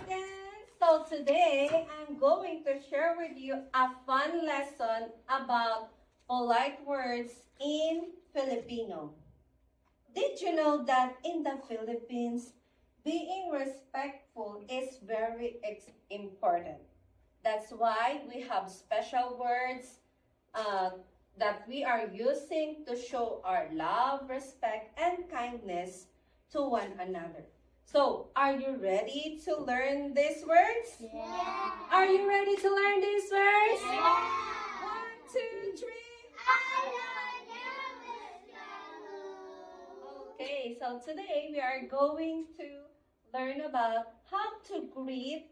kindergarten! So today, I'm going to share with you a fun lesson about polite words in Filipino. Did you know that in the Philippines, being respectful is very important? That's why we have special words that we are using to show our love, respect, and kindness to one another. So, are you ready to learn these words? Yeah. Are you ready to learn these words? Yeah. 1, 2, 3. Okay, so today we are going to learn about how to greet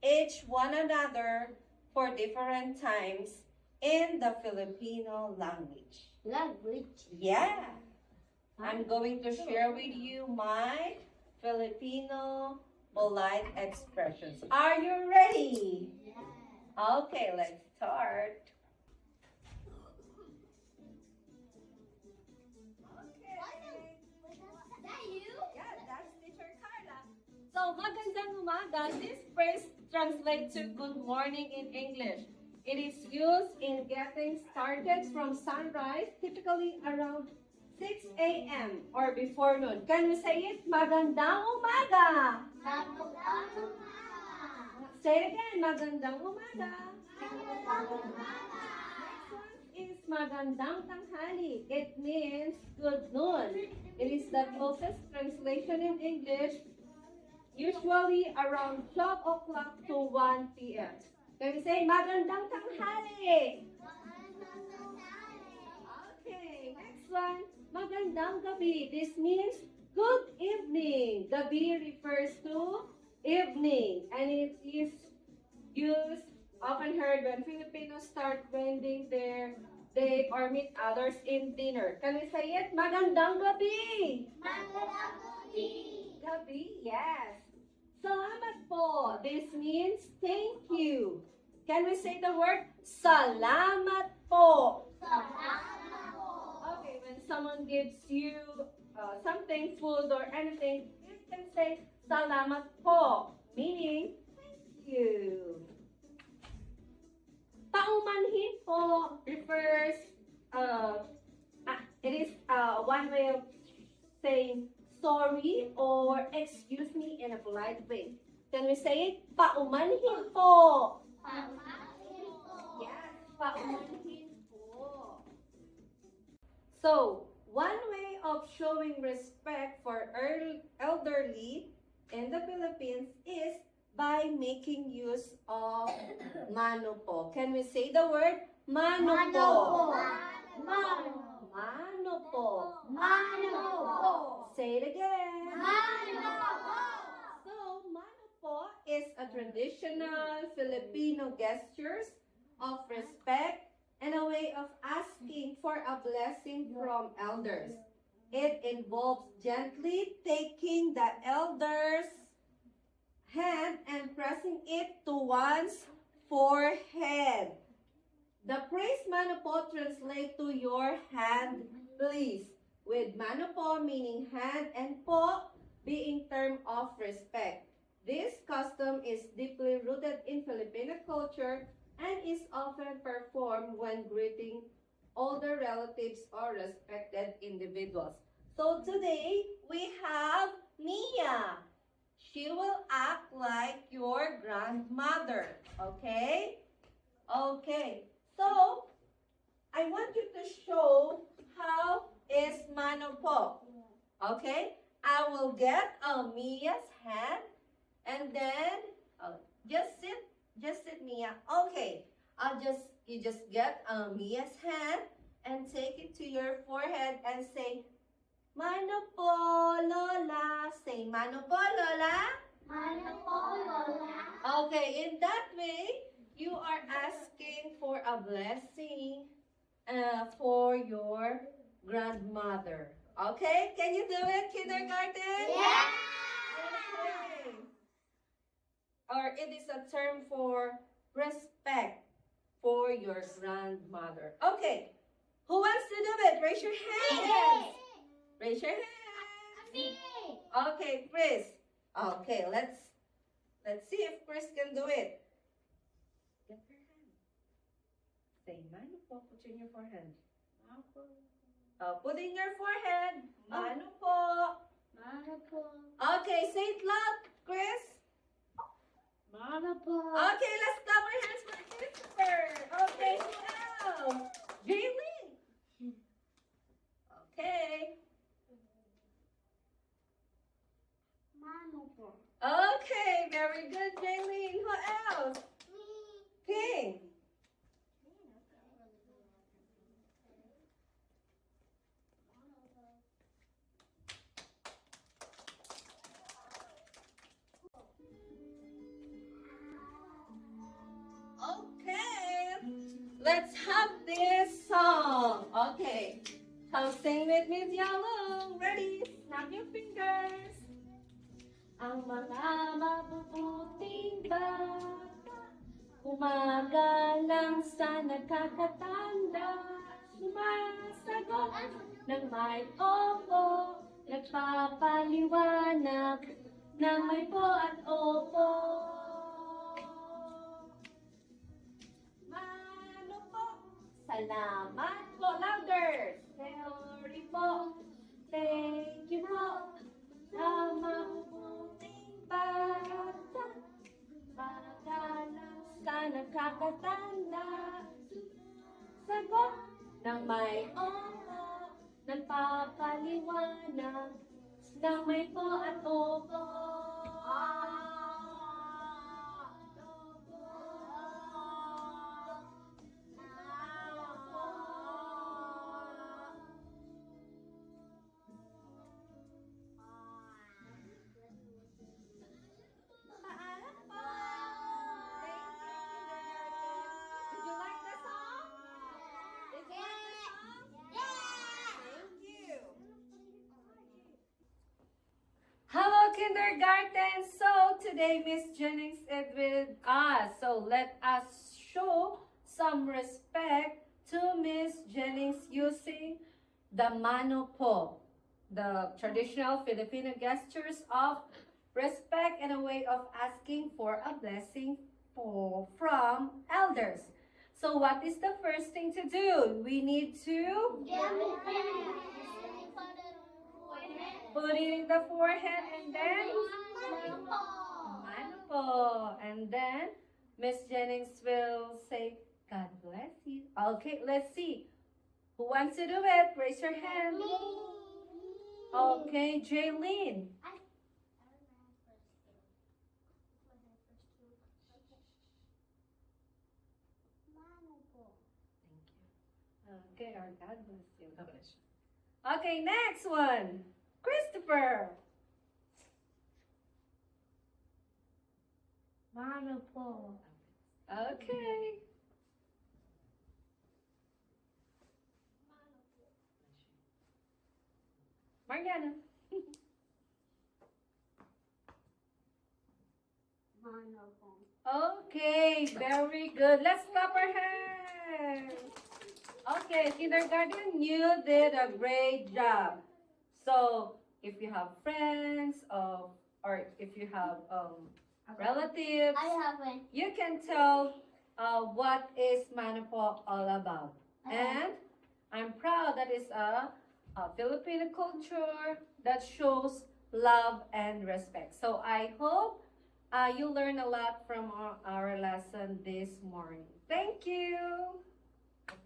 each one another for different times in the Filipino language. Language. Yeah. I'm going to share with you my Filipino polite expressions. Are you ready? Okay, let's start. Okay. Yeah, that's Teacher Carla. So, magandang umaga. This phrase translates to good morning in English. It is used in getting started from sunrise, typically around 6 a.m. or before noon. Can we say it? Magandang umaga. Say it again. Magandang umaga. Next one is magandang tanghali. It means good noon. It is the closest translation in English, usually around 12 o'clock to 1 p.m. Can we say magandang tanghali? Okay, next one. Magandang gabi. This means good evening. Gabi refers to evening, and it is used, often heard when Filipinos start spending their day or meet others in dinner. Can we say it? Magandang gabi. Gabi, yes. Salamat po. This means thank you. Can we say the word salamat po? Okay, when someone gives you something, food or anything, you can say salamat po, meaning thank you. Paumanhin po refers, it is one way of saying sorry or excuse me in a polite way. Can we say it? Paumanhin po. Yes, paumanhin po. So, one way of showing respect for elderly in the Philippines is by making use of mano po. Can we say the word mano po? Mano po. Say it again. So, mano po is a traditional Filipino gestures of respect and a way of asking for a blessing from elders. It involves gently taking the elder's hand and pressing it to one's forehead. The phrase mano po translates to your hand, please, with mano po meaning hand and po being term of respect. This custom is deeply rooted in Filipino culture and is often performed when greeting older relatives or respected individuals. So today, we have Mia. She will act like your grandmother, okay? Okay, so I want you to show how is mano po, okay? I will get Mia's hand and then just sit Mia. Okay, you just get Mia's hand and take it to your forehead and say, Mano po, Lola. Say, Mano po, Lola. Okay, in that way, you are asking for a blessing for your grandmother. Okay, can you do it, kindergarten? Yeah. Okay. Or it is a term for respect for your grandmother. Okay, who wants to do it? Raise your hand. Raise your hand. Okay, Chris. Okay, let's Let's see if Chris can do it. Get her hand. Say, mano po. Put in your forehead. Put in your forehead. Mano po. Mano po. Okay, say it loud, Chris. Mano po. Okay, let's clap our hands for Christopher. Okay, who else? Jaylene. Okay. Mano po. Okay, very good, Jaylene. Who else? King. Okay, let's have this song. Okay, come sing with Miss Yellow. Ready? Snap your fingers. Ang mga mabubuting bata, umagalang sa nakakatanda, sumasagot ng may opo, nagpapaliwanag ng may po at opo. Mano po, salamat po, louder. Sorry po, thank you po, na mabubuting bata, magalang sa nakakatanda, sagot ng may opo, nagpapaliwanag ng may po at opo. Paalam po. Thank you, kindergarten. Did you like the song? Did you like the song? Thank you. Hello, kindergarten. So today Miss Jennings is with us. So let us show some respect to Miss Jennings using the mano po, the traditional Filipino gestures of respect and a way of asking for a blessing from elders. So what is the first thing to do? We need to put it in the forehead and then mano po. And then Miss Jennings will say, God bless you. Okay, let's see. Who wants to do it? Raise your hand. Okay, Jaylene. Okay, our God bless you. God bless you. Okay, next one. Christopher. Mano po. Okay. Mariana. Mano po. Okay, very good. Let's clap our hands. Okay, kindergarten, you did a great job. So, if you have friends or if you have relatives, I haven't. you can tell what is Manopo all about. And I'm proud that it's a Filipino culture that shows love and respect. So I hope you learn a lot from our lesson this morning. Thank you. Okay.